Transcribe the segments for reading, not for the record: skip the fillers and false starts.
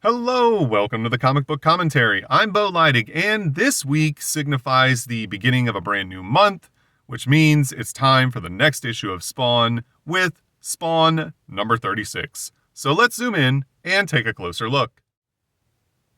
Hello, welcome to the Comic Book Commentary. I'm Bo Leidig, and this week signifies the beginning of a brand new month, which means it's time for the next issue of Spawn with Spawn number 36. So let's zoom in and take a closer look.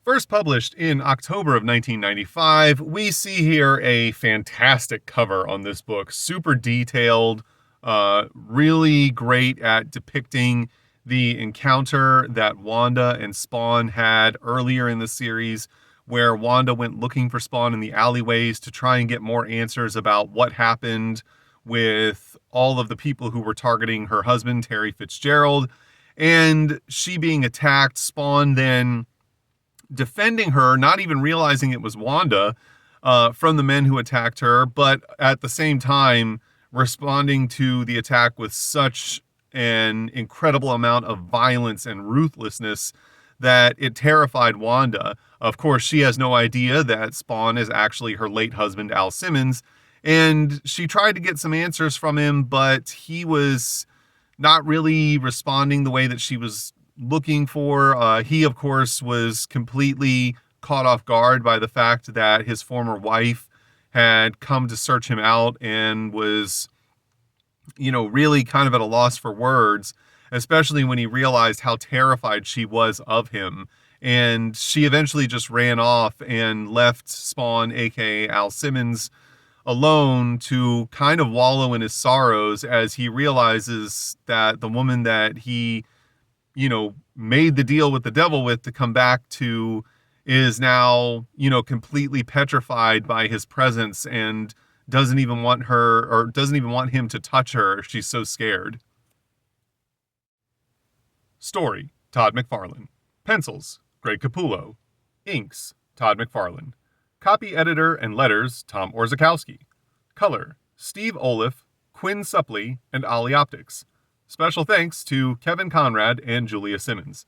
First published in October of 1995, we see here a fantastic cover on this book. Super detailed, really great at depicting the encounter that Wanda and Spawn had earlier in the series, where Wanda went looking for Spawn in the alleyways to try and get more answers about what happened with all of the people who were targeting her husband, Terry Fitzgerald, and she being attacked, Spawn then defending her, not even realizing it was Wanda, from the men who attacked her, but at the same time responding to the attack with such an incredible amount of violence and ruthlessness that it terrified Wanda. Of course, she has no idea that Spawn is actually her late husband, Al Simmons, and she tried to get some answers from him, but he was not really responding the way that she was looking for. He, of course, was completely caught off guard by the fact that his former wife had come to search him out and was really kind of at a loss for words, especially when he realized how terrified she was of him. And she eventually just ran off and left Spawn, aka Al Simmons, alone to kind of wallow in his sorrows as he realizes that the woman that he, made the deal with the devil with to come back to is now, completely petrified by his presence and doesn't even want him to touch her. She's so scared. Story, Todd McFarlane. Pencils, Greg Capullo. Inks, Todd McFarlane. Copy editor and letters, Tom Orzechowski. Color, Steve Oliff, Quinn Suppley, and Ollie Optics. Special thanks to Kevin Conrad and Julia Simmons.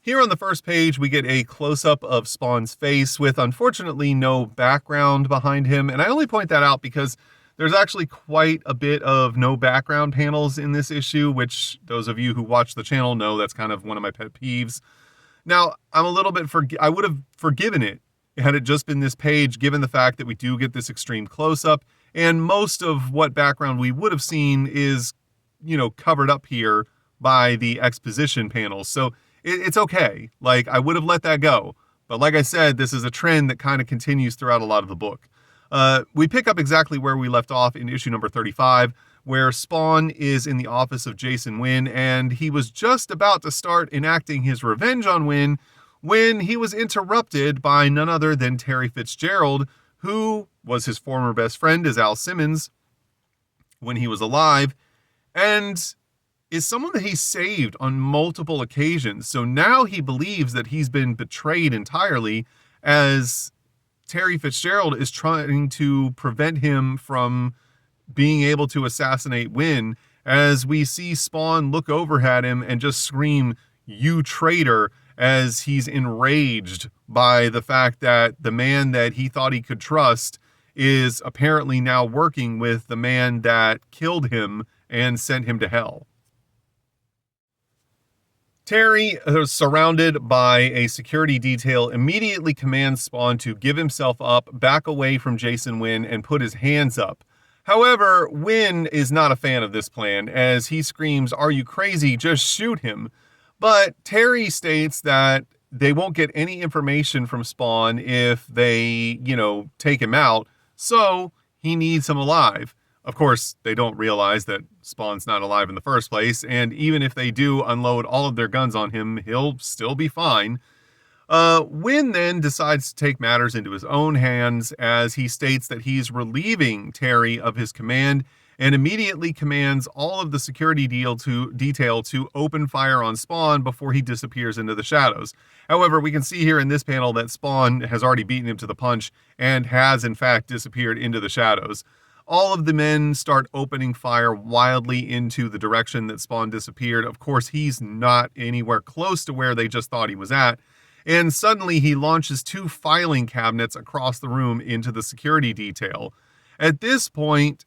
Here on the first page, we get a close-up of Spawn's face with, unfortunately, no background behind him. And I only point that out because there's actually quite a bit of no background panels in this issue, which those of you who watch the channel know that's kind of one of my pet peeves. Now, I'm a little bit I would have forgiven it had it just been this page, given the fact that we do get this extreme close-up, and most of what background we would have seen is, covered up here by the exposition panels. So it's okay. I would have let that go. But like I said, this is a trend that kind of continues throughout a lot of the book. We pick up exactly where we left off in issue number 35, where Spawn is in the office of Jason Wynn, and he was just about to start enacting his revenge on Wynn when he was interrupted by none other than Terry Fitzgerald, who was his former best friend as Al Simmons when he was alive, and is someone that he saved on multiple occasions. So now he believes that he's been betrayed entirely, as Terry Fitzgerald is trying to prevent him from being able to assassinate Wynn, as we see Spawn look over at him and just scream, "You traitor," as he's enraged by the fact that the man that he thought he could trust is apparently now working with the man that killed him and sent him to hell. Terry, surrounded by a security detail, immediately commands Spawn to give himself up, back away from Jason Wynn, and put his hands up. However, Wynn is not a fan of this plan, as he screams, "Are you crazy? Just shoot him." But Terry states that they won't get any information from Spawn if they, take him out, so he needs him alive. Of course, they don't realize that Spawn's not alive in the first place, and even if they do unload all of their guns on him, he'll still be fine. Wynn then decides to take matters into his own hands, as he states that he's relieving Terry of his command and immediately commands all of the security detail to open fire on Spawn before he disappears into the shadows. However, we can see here in this panel that Spawn has already beaten him to the punch and has in fact disappeared into the shadows. All of the men start opening fire wildly into the direction that Spawn disappeared. Of course, he's not anywhere close to where they just thought he was at. And suddenly he launches 2 filing cabinets across the room into the security detail. At this point,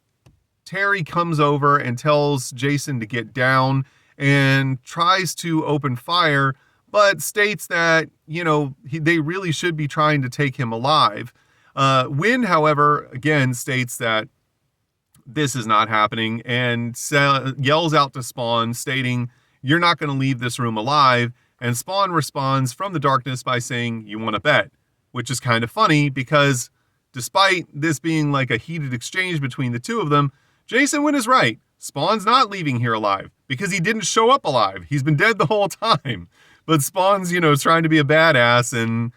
Terry comes over and tells Jason to get down and tries to open fire, but states that, they really should be trying to take him alive. Wynn, however, again states that this is not happening and yells out to Spawn, stating, "You're not going to leave this room alive." And Spawn responds from the darkness by saying, "You want to bet?" Which is kind of funny because despite this being like a heated exchange between the two of them, Jason Wynn is right. Spawn's not leaving here alive because he didn't show up alive. He's been dead the whole time. But Spawn's, trying to be a badass and,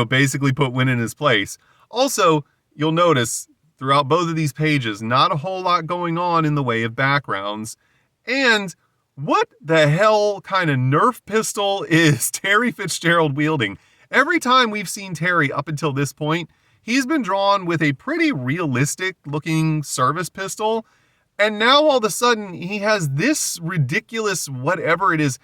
basically put Wynn in his place. Also, you'll notice throughout both of these pages, not a whole lot going on in the way of backgrounds. And what the hell kind of Nerf pistol is Terry Fitzgerald wielding? Every time we've seen Terry up until this point, he's been drawn with a pretty realistic looking service pistol. And now all of a sudden he has this ridiculous whatever it is.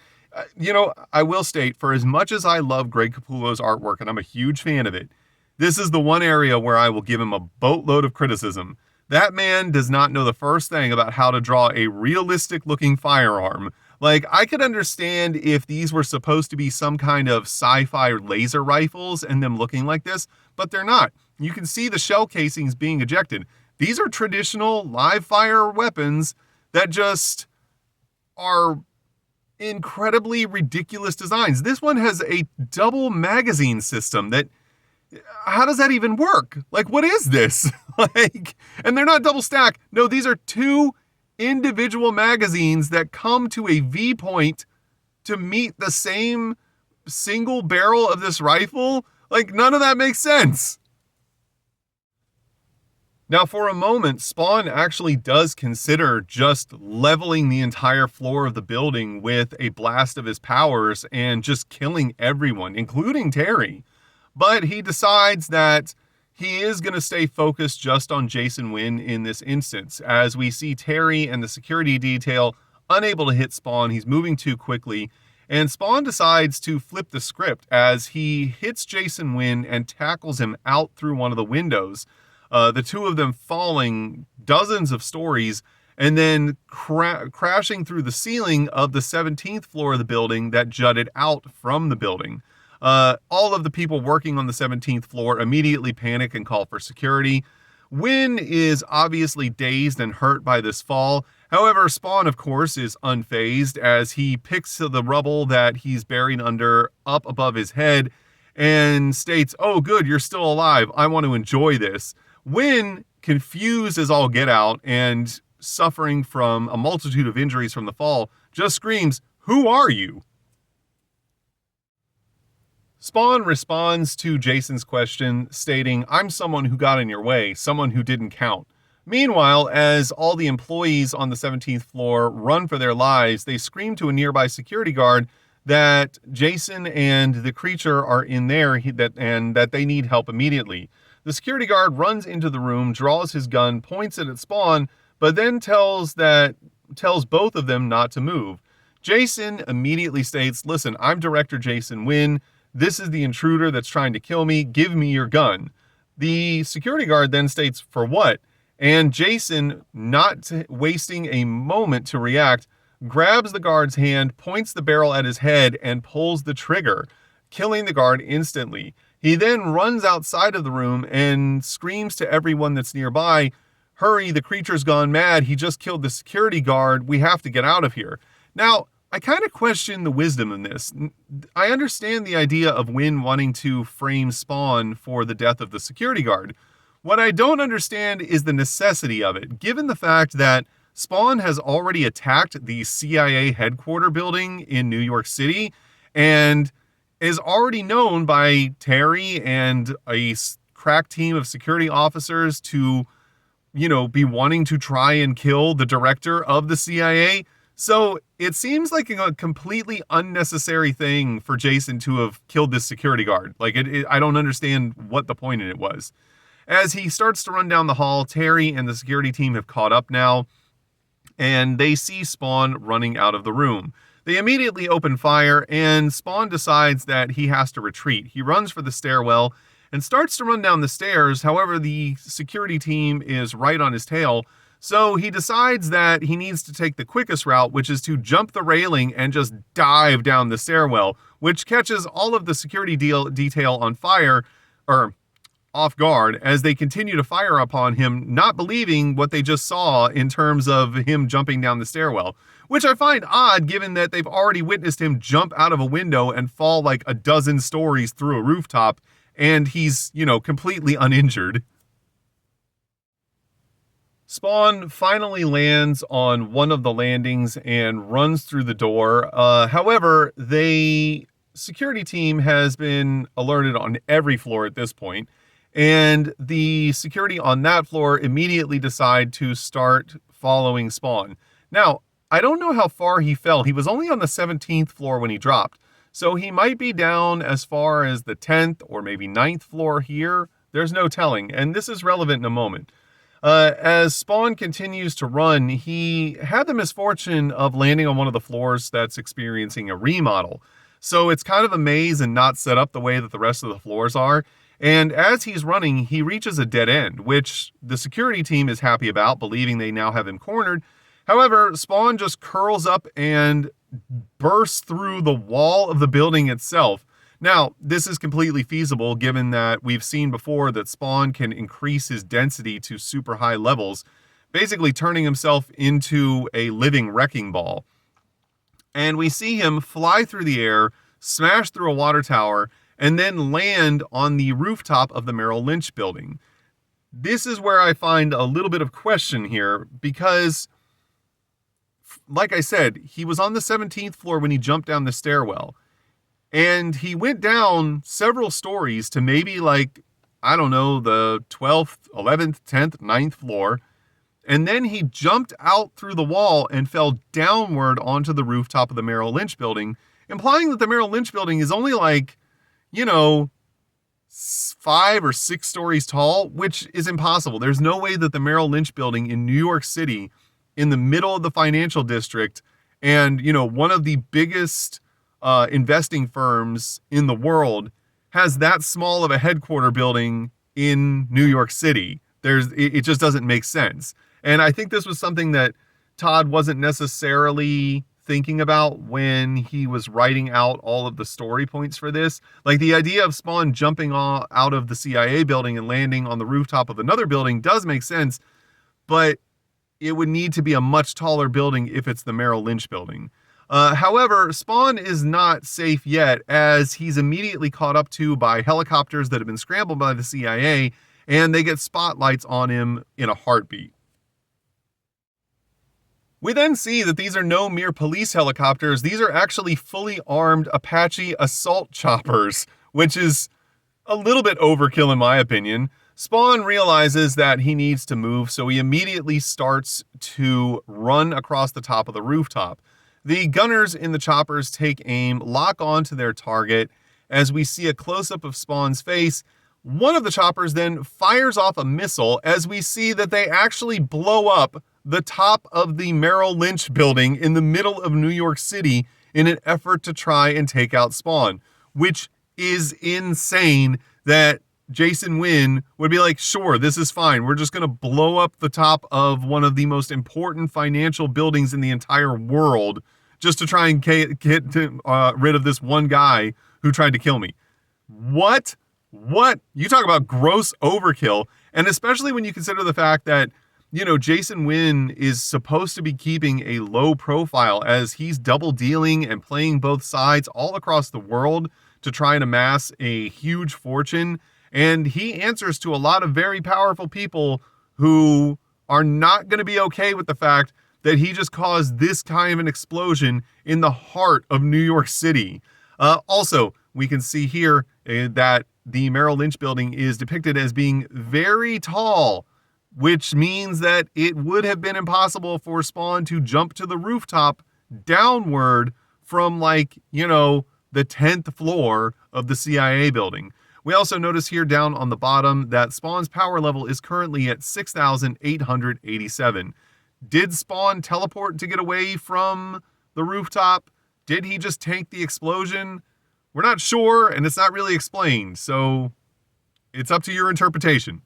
I will state, for as much as I love Greg Capullo's artwork and I'm a huge fan of it, this is the one area where I will give him a boatload of criticism. That man does not know the first thing about how to draw a realistic looking firearm. Like, I could understand if these were supposed to be some kind of sci-fi laser rifles and them looking like this, but they're not. You can see the shell casings being ejected. These are traditional live fire weapons that just are incredibly ridiculous designs. This one has a double magazine system that, how does that even work? Like, what is this? And they're not double stack. No, these are two individual magazines that come to a V point to meet the same single barrel of this rifle. Like, none of that makes sense. Now, for a moment, Spawn actually does consider just leveling the entire floor of the building with a blast of his powers and just killing everyone, including Terry. But he decides that he is going to stay focused just on Jason Wynn in this instance, as we see Terry and the security detail unable to hit Spawn. He's moving too quickly, and Spawn decides to flip the script as he hits Jason Wynn and tackles him out through one of the windows. The two of them falling dozens of stories and then crashing through the ceiling of the 17th floor of the building that jutted out from the building. All of the people working on the 17th floor immediately panic and call for security. Wynn is obviously dazed and hurt by this fall. However, Spawn, of course, is unfazed as he picks the rubble that he's buried under up above his head and states, "Oh, good, you're still alive. I want to enjoy this." Wynn, confused as all get out and suffering from a multitude of injuries from the fall, just screams, "Who are you?" Spawn responds to Jason's question, stating, "I'm someone who got in your way, someone who didn't count." Meanwhile, as all the employees on the 17th floor run for their lives, they scream to a nearby security guard that Jason and the creature are in there and that they need help immediately. The security guard runs into the room, draws his gun, points it at Spawn, but then tells both of them not to move. Jason immediately states, "Listen, I'm Director Jason Wynn. This is the intruder that's trying to kill me. Give me your gun." The security guard then states, "For what?" And Jason, not wasting a moment to react, grabs the guard's hand, points the barrel at his head, and pulls the trigger, killing the guard instantly. He then runs outside of the room and screams to everyone that's nearby, "Hurry, the creature's gone mad. He just killed the security guard. We have to get out of here." Now, I kind of question the wisdom in this. I understand the idea of Wynn wanting to frame Spawn for the death of the security guard. What I don't understand is the necessity of it, given the fact that Spawn has already attacked the CIA headquarters building in New York City and is already known by Terry and a crack team of security officers to, be wanting to try and kill the director of the CIA. So it seems like a completely unnecessary thing for Jason to have killed this security guard. I don't understand what the point in it was. As he starts to run down the hall, Terry and the security team have caught up now, and they see Spawn running out of the room. They immediately open fire, and Spawn decides that he has to retreat. He runs for the stairwell and starts to run down the stairs. However, the security team is right on his tail. So he decides that he needs to take the quickest route, which is to jump the railing and just dive down the stairwell, which catches all of the security detail on fire, or off guard, as they continue to fire upon him, not believing what they just saw in terms of him jumping down the stairwell, which I find odd given that they've already witnessed him jump out of a window and fall like a dozen stories through a rooftop, and he's, completely uninjured. Spawn finally lands on one of the landings and runs through the door. However, the security team has been alerted on every floor at this point, and the security on that floor immediately decide to start following Spawn. Now, I don't know how far he fell. He was only on the 17th floor when he dropped, so he might be down as far as the 10th or maybe 9th floor here. There's no telling, and this is relevant in a moment. As Spawn continues to run, he had the misfortune of landing on one of the floors that's experiencing a remodel. So it's kind of a maze and not set up the way that the rest of the floors are. And as he's running, he reaches a dead end, which the security team is happy about, believing they now have him cornered. However, Spawn just curls up and bursts through the wall of the building itself. Now, this is completely feasible given that we've seen before that Spawn can increase his density to super high levels, basically turning himself into a living wrecking ball. And we see him fly through the air, smash through a water tower, and then land on the rooftop of the Merrill Lynch building. This is where I find a little bit of question here because, like I said, he was on the 17th floor when he jumped down the stairwell. And he went down several stories to maybe the 12th, 11th, 10th, 9th floor. And then he jumped out through the wall and fell downward onto the rooftop of the Merrill Lynch building, implying that the Merrill Lynch building is only 5 or 6 stories tall, which is impossible. There's no way that the Merrill Lynch building in New York City, in the middle of the financial district, and, one of the biggest investing firms in the world, has that small of a headquarter building in New York City. It just doesn't make sense. And I think this was something that Todd wasn't necessarily thinking about when he was writing out all of the story points for this. Like, the idea of Spawn jumping out of the CIA building and landing on the rooftop of another building does make sense, but it would need to be a much taller building if it's the Merrill Lynch building. However, Spawn is not safe yet, as he's immediately caught up to by helicopters that have been scrambled by the CIA, and they get spotlights on him in a heartbeat. We then see that these are no mere police helicopters. These are actually fully armed Apache assault choppers, which is a little bit overkill in my opinion. Spawn realizes that he needs to move, so he immediately starts to run across the top of the rooftop. The gunners in the choppers take aim, lock onto their target. As we see a close-up of Spawn's face, one of the choppers then fires off a missile, as we see that they actually blow up the top of the Merrill Lynch building in the middle of New York City in an effort to try and take out Spawn, which is insane that Jason Wynn would be like, sure, this is fine. We're just going to blow up the top of one of the most important financial buildings in the entire world just to try and get rid of this one guy who tried to kill me. What? You talk about gross overkill. And especially when you consider the fact that, Jason Wynn is supposed to be keeping a low profile, as he's double dealing and playing both sides all across the world to try and amass a huge fortune. And he answers to a lot of very powerful people who are not going to be okay with the fact that he just caused this kind of an explosion in the heart of New York City. Also, we can see here that the Merrill Lynch building is depicted as being very tall, which means that it would have been impossible for Spawn to jump to the rooftop downward from the 10th floor of the CIA building. We also notice here down on the bottom that Spawn's power level is currently at 6,887. Did Spawn teleport to get away from the rooftop? Did he just tank the explosion? We're not sure, and it's not really explained, so it's up to your interpretation.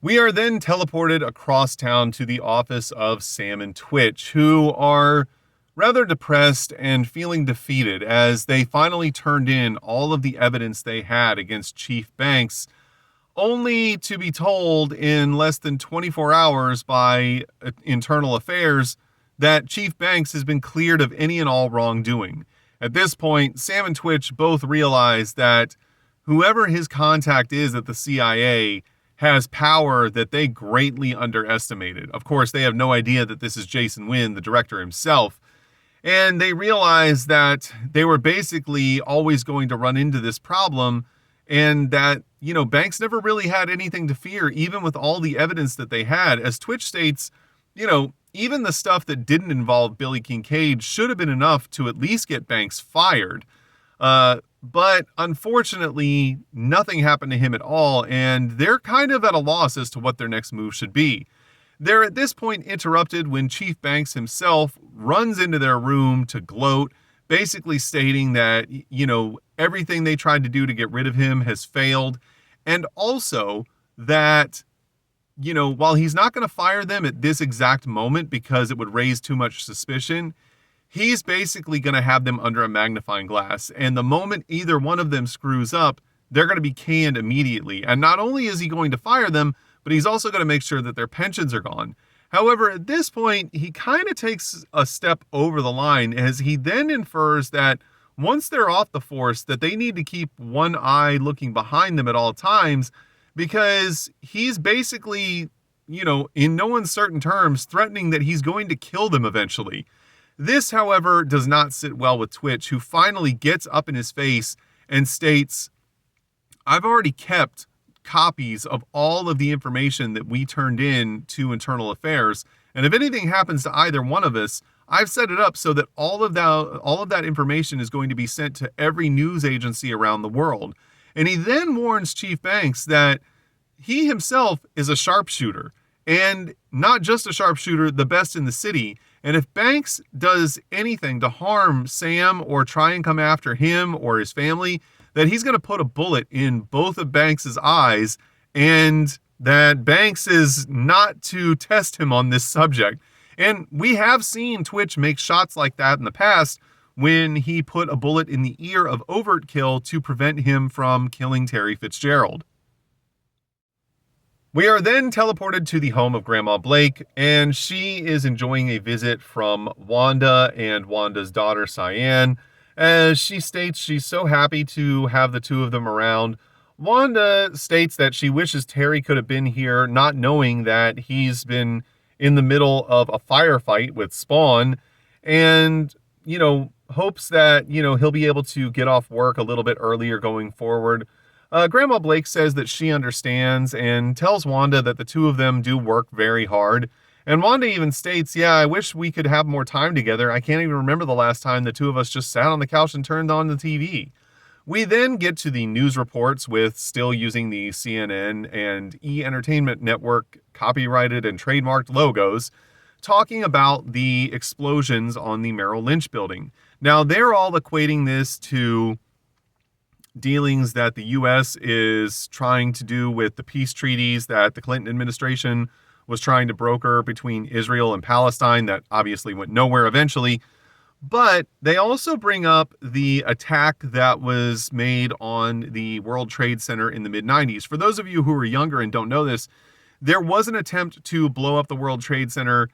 We are then teleported across town to the office of Sam and Twitch, who are rather depressed and feeling defeated as they finally turned in all of the evidence they had against Chief Banks, only to be told in less than 24 hours by Internal Affairs that Chief Banks has been cleared of any and all wrongdoing. At this point, Sam and Twitch both realize that whoever his contact is at the CIA has power that they greatly underestimated. Of course, they have no idea that this is Jason Wynn, the director himself. And they realize that they were basically always going to run into this problem, and that, Banks never really had anything to fear, even with all the evidence that they had. As Twitch states, even the stuff that didn't involve Billy Kincaid should have been enough to at least get Banks fired. But unfortunately, nothing happened to him at all, and they're kind of at a loss as to what their next move should be. They're at this point interrupted when Chief Banks himself runs into their room to gloat, basically stating that, everything they tried to do to get rid of him has failed, and also that, while he's not going to fire them at this exact moment because it would raise too much suspicion, he's basically going to have them under a magnifying glass. And the moment either one of them screws up, they're going to be canned immediately. And not only is he going to fire them, but he's also going to make sure that their pensions are gone. However, at this point, he kind of takes a step over the line as he then infers that once they're off the force, that they need to keep one eye looking behind them at all times, because he's basically, in no uncertain terms, threatening that he's going to kill them eventually. This, however, does not sit well with Twitch, who finally gets up in his face and states, "I've already kept copies of all of the information that we turned in to Internal Affairs, and if anything happens to either one of us, I've set it up so that all of that information is going to be sent to every news agency around the world." And he then warns Chief Banks that he himself is a sharpshooter, and not just a sharpshooter, the best in the city. And if Banks does anything to harm Sam or try and come after him or his family, that he's going to put a bullet in both of Banks's eyes, and that Banks is not to test him on this subject. And we have seen Twitch make shots like that in the past when he put a bullet in the ear of Overkill to prevent him from killing Terry Fitzgerald. We are then teleported to the home of Grandma Blake, and she is enjoying a visit from Wanda and Wanda's daughter, Cyan, as she states she's so happy to have the two of them around. Wanda states that she wishes Terry could have been here, not knowing that he's been in the middle of a firefight with Spawn, and, hopes that, he'll be able to get off work a little bit earlier going forward. Grandma Blake says that she understands and tells Wanda that the two of them do work very hard. And Wanda even states, "Yeah, I wish we could have more time together. I can't even remember the last time the two of us just sat on the couch and turned on the TV." We then get to the news reports with still using the CNN and E! Entertainment Network copyrighted and trademarked logos, talking about the explosions on the Merrill Lynch building. Now, they're all equating this to dealings that the U.S. is trying to do with the peace treaties that the Clinton administration was trying to broker between Israel and Palestine that obviously went nowhere eventually. But they also bring up the attack that was made on the World Trade Center in the mid-90s. For those of you who are younger and don't know this, there was an attempt to blow up the World Trade Center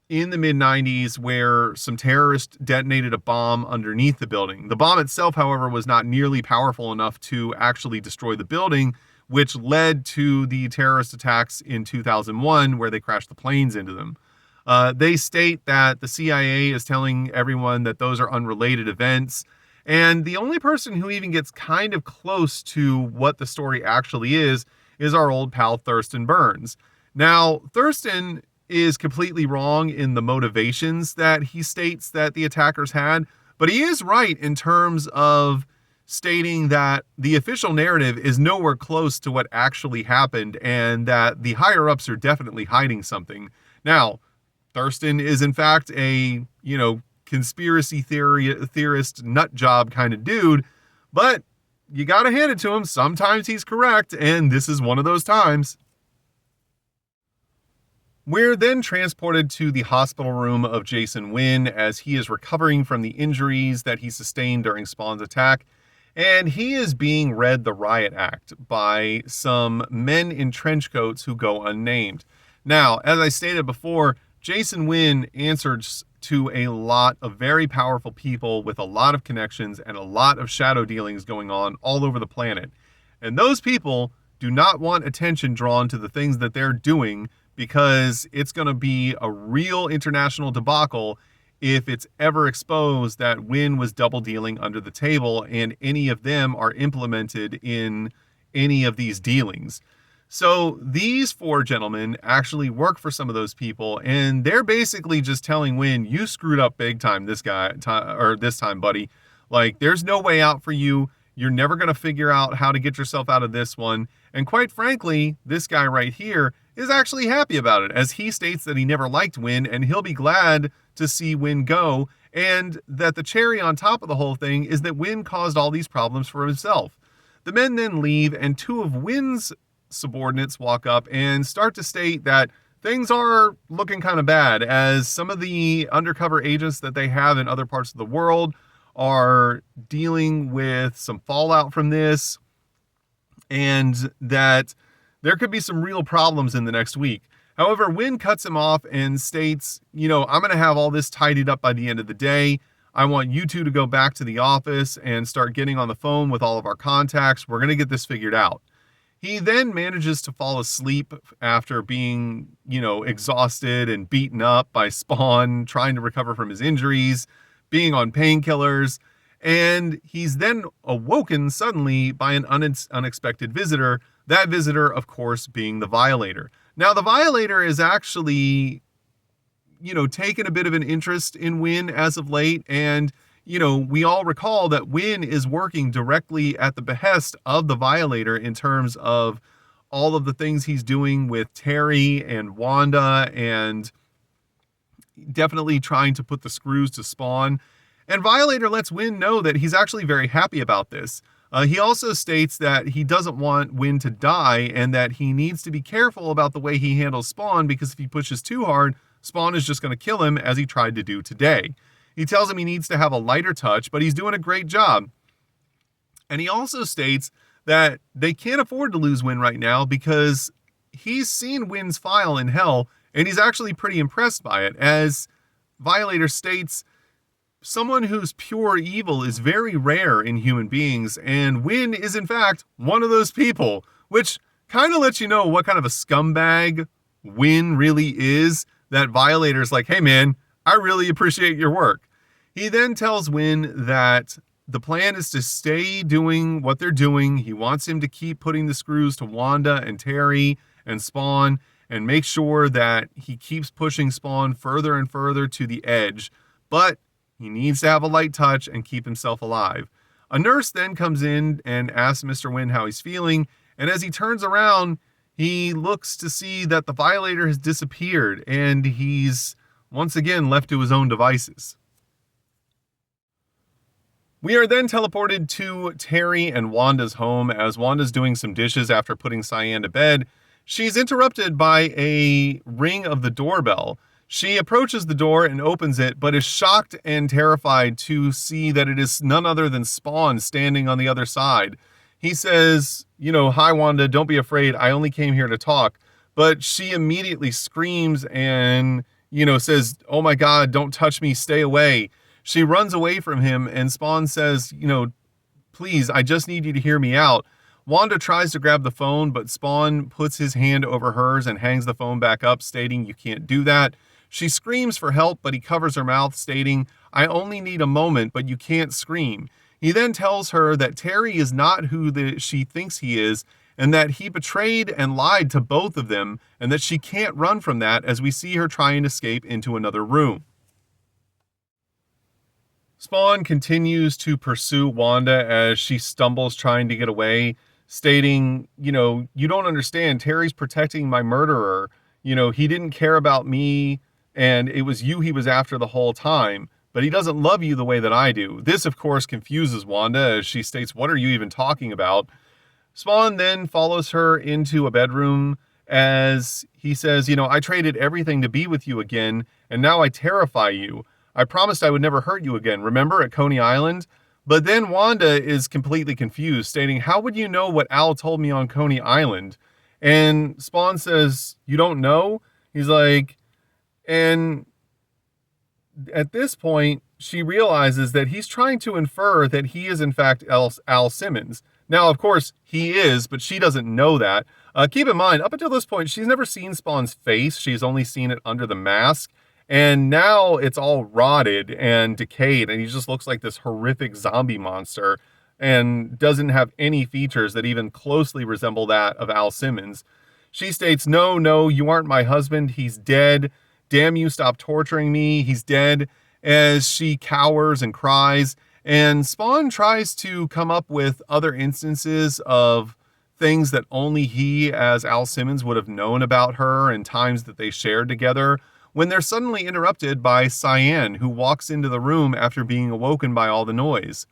in the mid-90s where some terrorists detonated a bomb underneath the building. The bomb itself, however, was not nearly powerful enough to actually destroy the building, which led to the terrorist attacks in 2001 where they crashed the planes into them. They state that the CIA is telling everyone that those are unrelated events, and the only person who even gets kind of close to what the story actually is our old pal Thurston Burns. Now, Thurston is completely wrong in the motivations that he states that the attackers had, but he is right in terms of stating that the official narrative is nowhere close to what actually happened and that the higher-ups are definitely hiding something. Now, Thurston is in fact a, conspiracy theorist nut job kind of dude, but you gotta hand it to him. Sometimes he's correct, and this is one of those times. We're then transported to the hospital room of Jason Wynn as he is recovering from the injuries that he sustained during Spawn's attack, and he is being read the riot act by some men in trench coats who go unnamed. Now, as I stated before, Jason Wynn answers to a lot of very powerful people with a lot of connections and a lot of shadow dealings going on all over the planet. And those people do not want attention drawn to the things that they're doing, because it's going to be a real international debacle if it's ever exposed that Wynn was double dealing under the table and any of them are implemented in any of these dealings. So these four gentlemen actually work for some of those people, and they're basically just telling Wynn, you screwed up big time this time, buddy. Like, there's no way out for you. You're never going to figure out how to get yourself out of this one. And quite frankly, this guy right here is actually happy about it, as he states that he never liked Wynn and he'll be glad to see Wynn go, and that the cherry on top of the whole thing is that Wynn caused all these problems for himself. The men then leave, and two of Wynn's subordinates walk up and start to state that things are looking kind of bad, as some of the undercover agents that they have in other parts of the world are dealing with some fallout from this, and that there could be some real problems in the next week. However, Wynn cuts him off and states, I'm going to have all this tidied up by the end of the day. I want you two to go back to the office and start getting on the phone with all of our contacts. We're going to get this figured out. He then manages to fall asleep after being, exhausted and beaten up by Spawn, trying to recover from his injuries, being on painkillers, and he's then awoken suddenly by an unexpected visitor. That visitor, of course, being the Violator. Now, the Violator is actually, taken a bit of an interest in Wynn as of late, and we all recall that Wynn is working directly at the behest of the Violator in terms of all of the things he's doing with Terry and Wanda, and definitely trying to put the screws to Spawn. And Violator lets Wynn know that he's actually very happy about this. He also states that he doesn't want Wynn to die, and that he needs to be careful about the way he handles Spawn, because if he pushes too hard, Spawn is just going to kill him, as he tried to do today. He tells him he needs to have a lighter touch, but he's doing a great job. And he also states that they can't afford to lose Wynn right now, because he's seen Wynn's file in hell, and he's actually pretty impressed by it. As Violator states, someone who's pure evil is very rare in human beings, and Wynn is in fact one of those people, which kind of lets you know what kind of a scumbag Wynn really is, that Violator's like, hey man, I really appreciate your work. He then tells Wynn that the plan is to stay doing what they're doing. He wants him to keep putting the screws to Wanda and Terry and Spawn, and make sure that he keeps pushing Spawn further and further to the edge. But he needs to have a light touch and keep himself alive. A nurse then comes in and asks Mr. Wynn how he's feeling, and as he turns around, he looks to see that the Violator has disappeared, and he's once again left to his own devices. We are then teleported to Terry and Wanda's home, as Wanda's doing some dishes after putting Cyan to bed. She's interrupted by a ring of the doorbell. She approaches the door and opens it, but is shocked and terrified to see that it is none other than Spawn standing on the other side. He says, hi Wanda, don't be afraid, I only came here to talk. But she immediately screams and, says, oh my God, don't touch me, stay away. She runs away from him, and Spawn says, please, I just need you to hear me out. Wanda tries to grab the phone, but Spawn puts his hand over hers and hangs the phone back up, stating, you can't do that. She screams for help, but he covers her mouth, stating, I only need a moment, but you can't scream. He then tells her that Terry is not who she thinks he is, and that he betrayed and lied to both of them, and that she can't run from that, as we see her try and escape into another room. Spawn continues to pursue Wanda as she stumbles trying to get away, stating, you don't understand, Terry's protecting my murderer. He didn't care about me, and it was you he was after the whole time, but he doesn't love you the way that I do. This, of course, confuses Wanda as she states, what are you even talking about? Spawn then follows her into a bedroom as he says, I traded everything to be with you again, and now I terrify you. I promised I would never hurt you again, remember, at Coney Island? But then Wanda is completely confused, stating, how would you know what Al told me on Coney Island? And Spawn says, you don't know? He's like, and at this point, she realizes that he's trying to infer that he is in fact Al Simmons. Now, of course, he is, but she doesn't know that. Keep in mind, up until this point, she's never seen Spawn's face. She's only seen it under the mask. And now it's all rotted and decayed, and he just looks like this horrific zombie monster and doesn't have any features that even closely resemble that of Al Simmons. She states, no, you aren't my husband. He's dead. Damn you, stop torturing me. He's dead. As she cowers and cries. And Spawn tries to come up with other instances of things that only he, as Al Simmons, would have known about her and times that they shared together, when they're suddenly interrupted by Cyan, who walks into the room after being awoken by all the noise.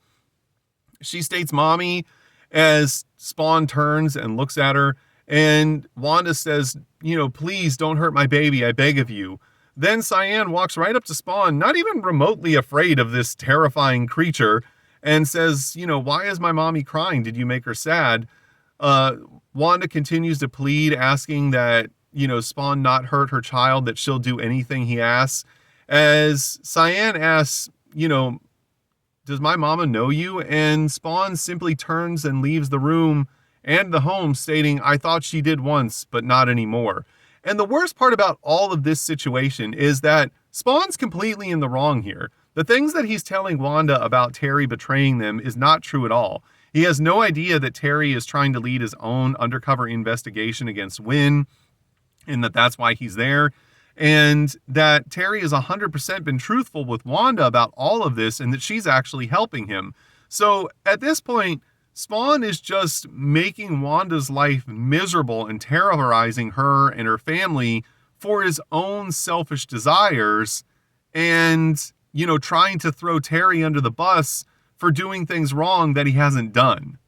She states, Mommy, as Spawn turns and looks at her, and Wanda says, please don't hurt my baby, I beg of you. Then Cyan walks right up to Spawn, not even remotely afraid of this terrifying creature, and says, why is my mommy crying? Did you make her sad? Wanda continues to plead, asking that, Spawn not hurt her child, that she'll do anything he asks. As Cyan asks, does my mama know you? And Spawn simply turns and leaves the room and the home, stating, I thought she did once, but not anymore. And the worst part about all of this situation is that Spawn's completely in the wrong here. The things that he's telling Wanda about Terry betraying them is not true at all. He has no idea that Terry is trying to lead his own undercover investigation against Wynn, and that's why he's there, and that Terry has 100% been truthful with Wanda about all of this, and that she's actually helping him. So at this point, Spawn is just making Wanda's life miserable and terrorizing her and her family for his own selfish desires, and, trying to throw Terry under the bus for doing things wrong that he hasn't done.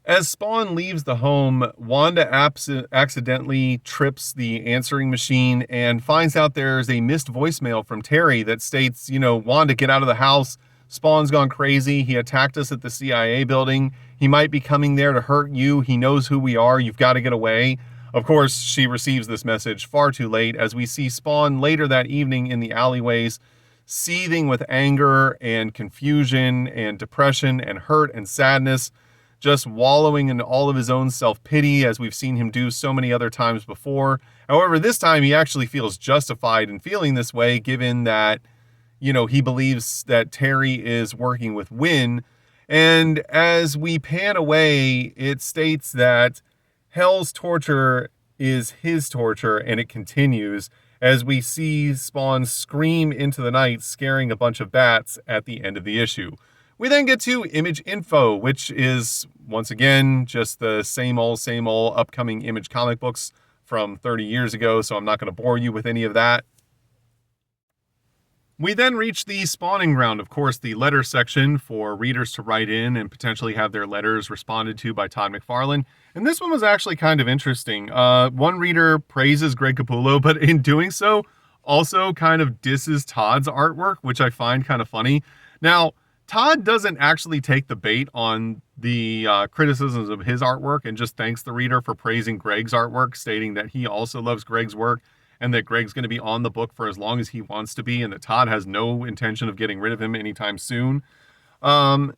As Spawn leaves the home, Wanda accidentally trips the answering machine and finds out there's a missed voicemail from Terry that states, Wanda, get out of the house. Spawn's gone crazy. He attacked us at the CIA building. He might be coming there to hurt you. He knows who we are. You've got to get away. Of course, she receives this message far too late, as we see Spawn later that evening in the alleyways, seething with anger and confusion and depression and hurt and sadness, just wallowing in all of his own self-pity, as we've seen him do so many other times before. However, this time he actually feels justified in feeling this way, given that, he believes that Terry is working with Wynn. And as we pan away, it states that Hell's torture is his torture, and it continues as we see Spawn scream into the night, scaring a bunch of bats at the end of the issue. We then get to Image Info, which is, once again, just the same old upcoming Image comic books from 30 years ago, so I'm not going to bore you with any of that. We then reach the spawning ground, of course, the letter section for readers to write in and potentially have their letters responded to by Todd McFarlane. And this one was actually kind of interesting. One reader praises Greg Capullo, but in doing so, also kind of disses Todd's artwork, which I find kind of funny. Now, Todd doesn't actually take the bait on the criticisms of his artwork and just thanks the reader for praising Greg's artwork, stating that he also loves Greg's work and that Greg's going to be on the book for as long as he wants to be, and that Todd has no intention of getting rid of him anytime soon. Todd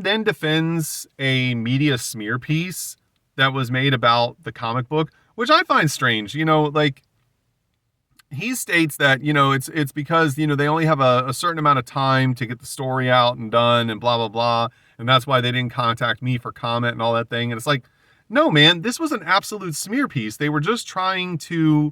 then defends a media smear piece that was made about the comic book, which I find strange. He states that, it's because, they only have a certain amount of time to get the story out and done and blah, blah, blah. And that's why they didn't contact me for comment and all that thing. And it's like, no, man, this was an absolute smear piece. They were just trying to,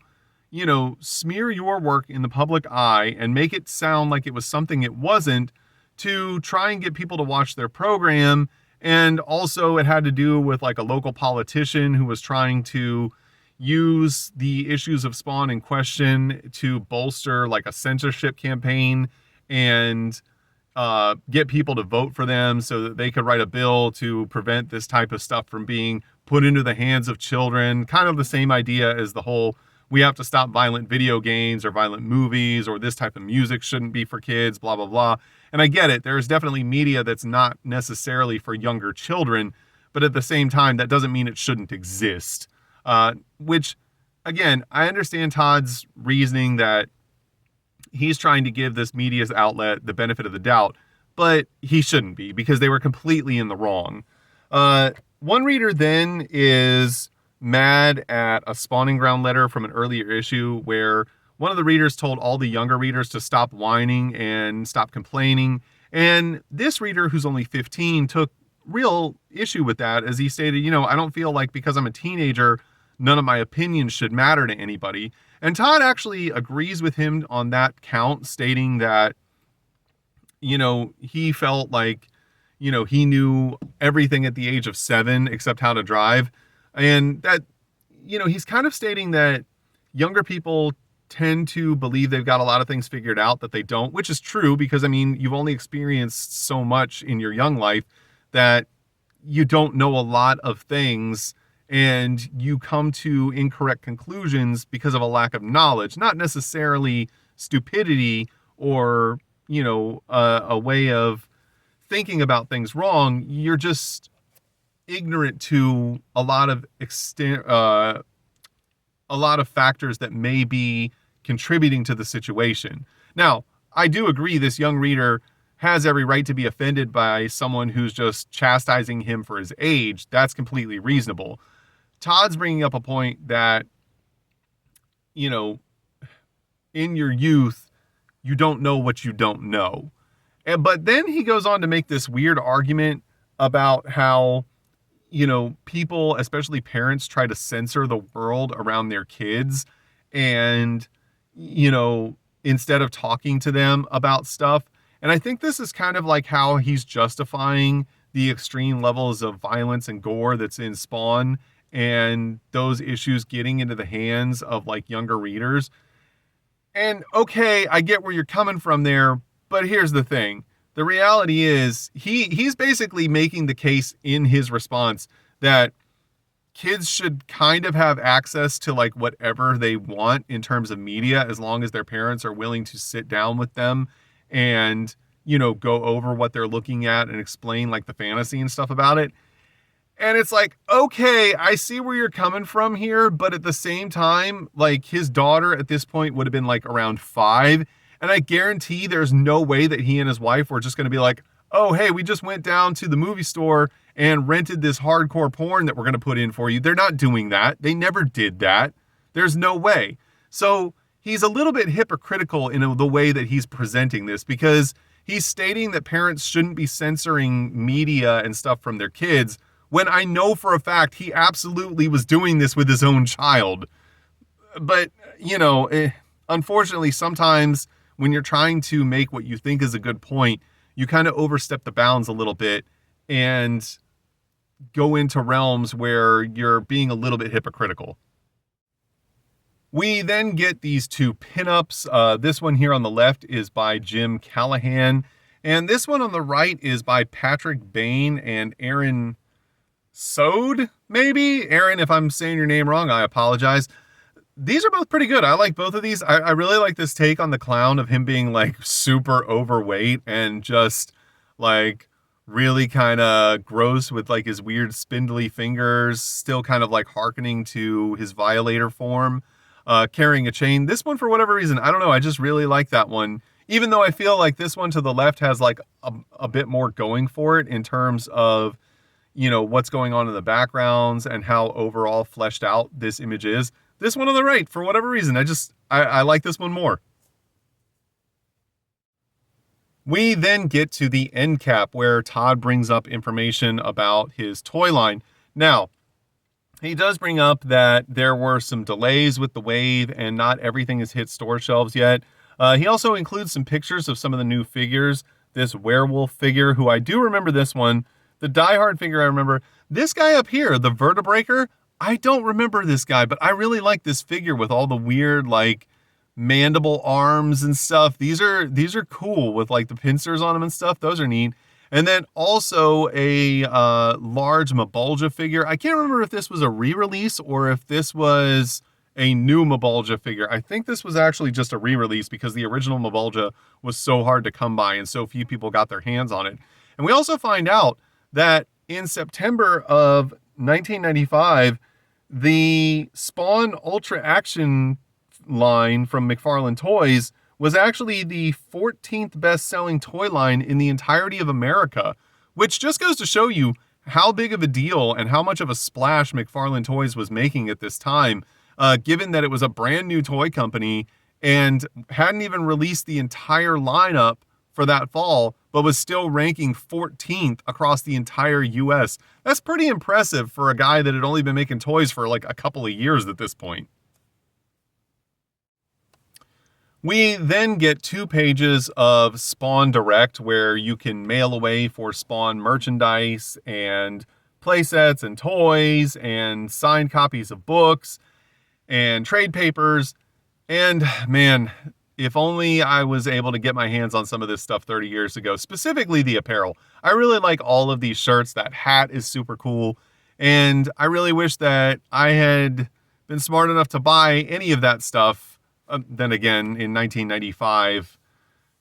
smear your work in the public eye and make it sound like it was something it wasn't, to try and get people to watch their program. And also it had to do with like a local politician who was trying to use the issues of Spawn in question to bolster like a censorship campaign and get people to vote for them so that they could write a bill to prevent this type of stuff from being put into the hands of children. Kind of the same idea as the whole, we have to stop violent video games or violent movies, or this type of music shouldn't be for kids, blah, blah, blah. And I get it. There's definitely media that's not necessarily for younger children, but at the same time, that doesn't mean it shouldn't exist. Which, again, I understand Todd's reasoning that he's trying to give this media's outlet the benefit of the doubt, but he shouldn't be, because they were completely in the wrong. One reader then is mad at a spawning ground letter from an earlier issue where one of the readers told all the younger readers to stop whining and stop complaining. And this reader, who's only 15, took real issue with that, as he stated, I don't feel like because I'm a teenager, none of my opinions should matter to anybody. And Todd actually agrees with him on that count, stating that, he felt like, he knew everything at the age of 7 except how to drive. And that, he's kind of stating that younger people tend to believe they've got a lot of things figured out that they don't, which is true, because you've only experienced so much in your young life that you don't know a lot of things, and you come to incorrect conclusions because of a lack of knowledge, not necessarily stupidity or, a way of thinking about things wrong. You're just ignorant to a lot of factors that may be contributing to the situation. Now, I do agree this young reader has every right to be offended by someone who's just chastising him for his age. That's completely reasonable. Todd's bringing up a point that, in your youth, you don't know what you don't know. But then he goes on to make this weird argument about how, people, especially parents, try to censor the world around their kids. And, instead of talking to them about stuff. And I think this is kind of like how he's justifying the extreme levels of violence and gore that's in Spawn, and those issues getting into the hands of like younger readers. And okay, I get where you're coming from there, but here's the thing. The reality is he's basically making the case in his response that kids should kind of have access to like whatever they want in terms of media, as long as their parents are willing to sit down with them and, go over what they're looking at and explain like the fantasy and stuff about it. And it's like, okay, I see where you're coming from here, but at the same time, like his daughter at this point would have been like around 5. And I guarantee there's no way that he and his wife were just going to be like, oh, hey, we just went down to the movie store and rented this hardcore porn that we're going to put in for you. They're not doing that. They never did that. There's no way. So he's a little bit hypocritical in the way that he's presenting this, because he's stating that parents shouldn't be censoring media and stuff from their kids, when I know for a fact he absolutely was doing this with his own child. But, unfortunately, sometimes when you're trying to make what you think is a good point, you kind of overstep the bounds a little bit and go into realms where you're being a little bit hypocritical. We then get these 2 pinups. This one here on the left is by Jim Callahan, and this one on the right is by Patrick Bain and Aaron Sode, maybe? Aaron, if I'm saying your name wrong, I apologize. These are both pretty good. I like both of these. I really like this take on the clown of him being like super overweight and just like really kind of gross with like his weird spindly fingers, still kind of like hearkening to his Violator form, carrying a chain. This one, for whatever reason, I don't know, I just really like that one. Even though I feel like this one to the left has like a bit more going for it in terms of, what's going on in the backgrounds and how overall fleshed out this image is. This one on the right, for whatever reason, I like this one more. We then get to the end cap where Todd brings up information about his toy line. Now, he does bring up that there were some delays with the wave and not everything has hit store shelves yet. He also includes some pictures of some of the new figures. This werewolf figure, who I do remember this one. The Die Hard figure I remember. This guy up here, the Vertebraker, I don't remember this guy, but I really like this figure with all the weird, like, mandible arms and stuff. These are cool with, like, the pincers on them and stuff. Those are neat. And then also a large Mabulja figure. I can't remember if this was a re-release or if this was a new Mabulja figure. I think this was actually just a re-release because the original Mabulja was so hard to come by and so few people got their hands on it. And we also find out that in September of 1995, the Spawn Ultra Action line from McFarlane Toys was actually the 14th best-selling toy line in the entirety of America, which just goes to show you how big of a deal and how much of a splash McFarlane Toys was making at this time, given that it was a brand new toy company and hadn't even released the entire lineup for that fall, but was still ranking 14th across the entire US. That's pretty impressive for a guy that had only been making toys for like a couple of years at this point. We then get 2 pages of Spawn Direct where you can mail away for Spawn merchandise and playsets and toys and signed copies of books and trade papers. And man, if only I was able to get my hands on some of this stuff 30 years ago, specifically the apparel. I really like all of these shirts. That hat is super cool. And I really wish that I had been smart enough to buy any of that stuff. Then again, in 1995,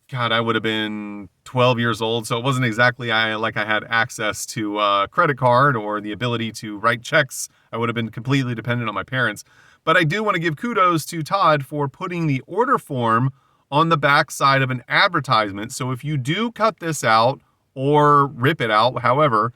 God, I would have been 12 years old, so it wasn't exactly like I had access to a credit card or the ability to write checks. I would have been completely dependent on my parents. But I do want to give kudos to Todd for putting the order form on the back side of an advertisement. So if you do cut this out or rip it out, however,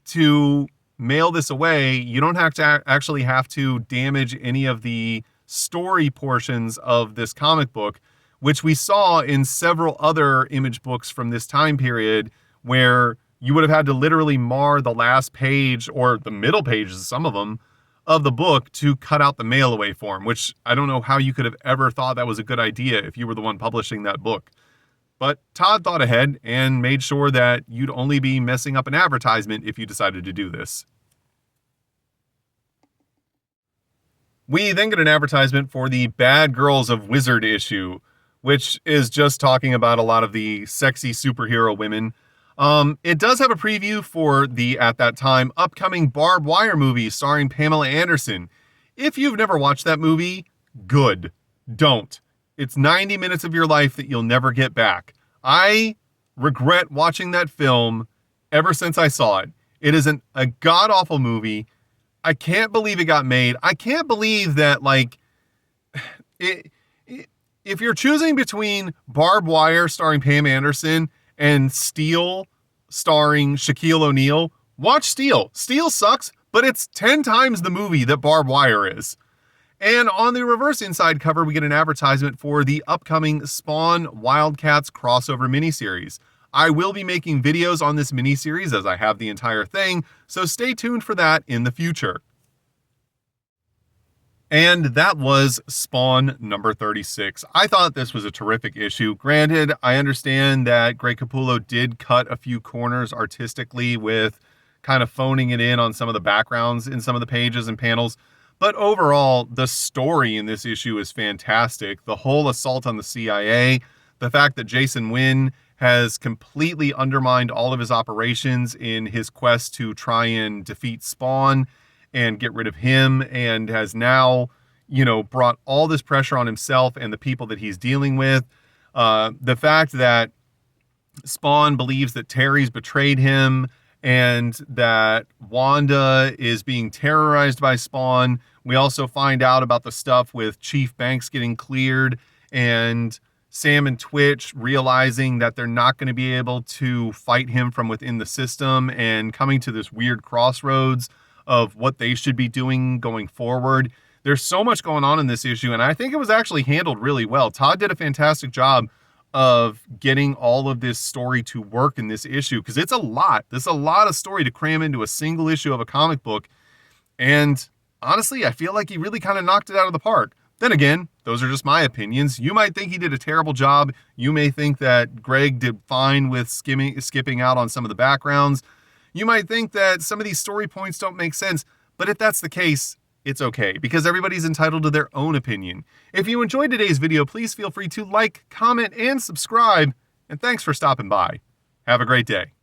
to mail this away, you don't have to actually have to damage any of the story portions of this comic book, which we saw in several other Image books from this time period, where you would have had to literally mar the last page or the middle pages, some of them, of the book to cut out the mail away form, which I don't know how you could have ever thought that was a good idea if you were the one publishing that book. But Todd thought ahead and made sure that you'd only be messing up an advertisement if you decided to do this. We then get an advertisement for the Bad Girls of Wizard issue, which is just talking about a lot of the sexy superhero women. It does have a preview for the, at that time, upcoming Barbed Wire movie starring Pamela Anderson. If you've never watched that movie, good. Don't. It's 90 minutes of your life that you'll never get back. I regret watching that film ever since I saw it. It is a god-awful movie. I can't believe it got made. I can't believe that, like, if you're choosing between Barbed Wire starring Pam Anderson and Steel starring Shaquille O'Neal, watch Steel. Steel sucks, but it's 10 times the movie that Barbed Wire is. And on the reverse inside cover, we get an advertisement for the upcoming Spawn Wildcats crossover miniseries. I will be making videos on this miniseries as I have the entire thing, so stay tuned for that in the future. And that was Spawn number 36. I thought this was a terrific issue. Granted, I understand that Greg Capullo did cut a few corners artistically with kind of phoning it in on some of the backgrounds in some of the pages and panels. But overall, the story in this issue is fantastic. The whole assault on the CIA, the fact that Jason Wynn has completely undermined all of his operations in his quest to try and defeat Spawn and get rid of him, and has now, brought all this pressure on himself and the people that he's dealing with. The fact that Spawn believes that Terry's betrayed him and that Wanda is being terrorized by Spawn. We also find out about the stuff with Chief Banks getting cleared and Sam and Twitch realizing that they're not going to be able to fight him from within the system and coming to this weird crossroads of what they should be doing going forward. There's so much going on in this issue, and I think it was actually handled really well. Todd did a fantastic job of getting all of this story to work in this issue, because it's a lot. There's a lot of story to cram into a single issue of a comic book, and honestly, I feel like he really kind of knocked it out of the park. Then again, those are just my opinions. You might think he did a terrible job. You may think that Greg did fine with skipping out on some of the backgrounds. You might think that some of these story points don't make sense, but if that's the case, it's okay, because everybody's entitled to their own opinion. If you enjoyed today's video, please feel free to like, comment, and subscribe, and thanks for stopping by. Have a great day.